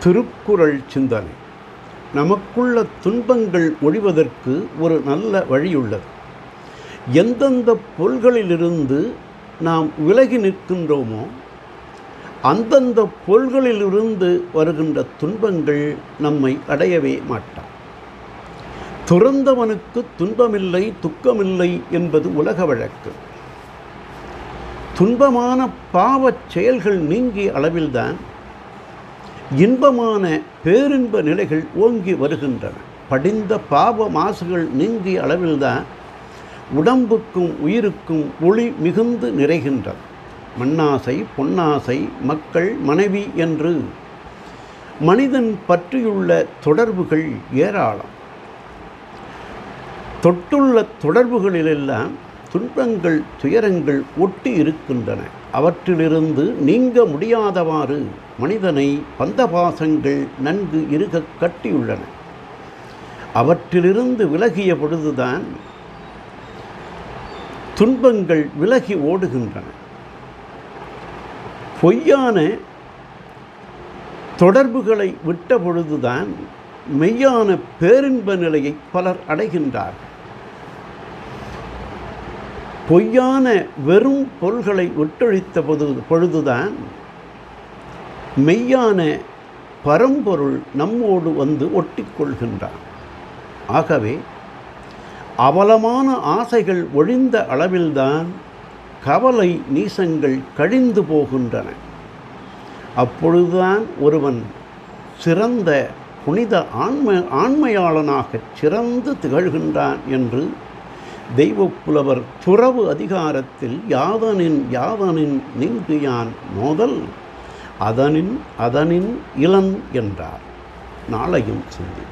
திருக்குறள் சிந்தனை. நமக்குள்ள துன்பங்கள் ஒழிவதற்கு ஒரு நல்ல வழியுள்ளது. எந்தெந்த பொருள்களிலிருந்து நாம் விலகி நிற்கின்றோமோ அந்தந்த பொருள்களிலிருந்து வருகின்ற துன்பங்கள் நம்மை அடையவே மாட்டார். துறந்தவனுக்கு துன்பமில்லை துக்கமில்லை என்பது உலக வழக்கு. துன்பமான பாவச் செயல்கள் நீங்கிய அளவில்தான் இன்பமான பேரின்ப நிலைகள் ஓங்கி வருகின்றன. படிந்த பாவ மாசுகள் நீங்கிய அளவில்தான் உடம்புக்கும் உயிருக்கும் ஒளி மிகுந்து நிறைகின்றது. மண்ணாசை, பொன்னாசை, மக்கள், மனைவி என்று மனிதன் பற்றியுள்ள தொடர்புகள் ஏராளம். தொட்டுள்ள தொடர்புகளிலெல்லாம் துன்பங்கள், துயரங்கள் ஒட்டி இருக்கின்றன. அவற்றிலிருந்து நீங்க முடியாதவாறு மனிதனை பந்தபாசங்கள் நன்கு இறுக கட்டியுள்ளன. அவற்றிலிருந்து விலகிய பொழுதுதான் துன்பங்கள் விலகி ஓடுகின்றன. பொய்யான தொடர்புகளை விட்ட பொழுதுதான் மெய்யான பேரின்ப நிலையை பலர் அடைகின்றார்கள். பொய்யான வெறும் பொருள்களை விட்டொழித்த பொழுதுதான் மெய்யான பரம்பொருள் நம்மோடு வந்து ஒட்டிக்கொள்கின்றார். ஆகவே அவலமான ஆசைகள் ஒழிந்த அளவில்தான் கவலை நீசங்கள் கழிந்து போகின்றன. அப்பொழுதுதான் ஒருவன் சிறந்த புனித ஆண்மையாளனாக சிறந்து திகழ்கின்றான் என்று தெய்வப்புலவர் துறவு அதிகாரத்தில் யாதனின் நின்று யான் மோதல் அதனின் இளன் என்றார். நாளையும் சிந்தி.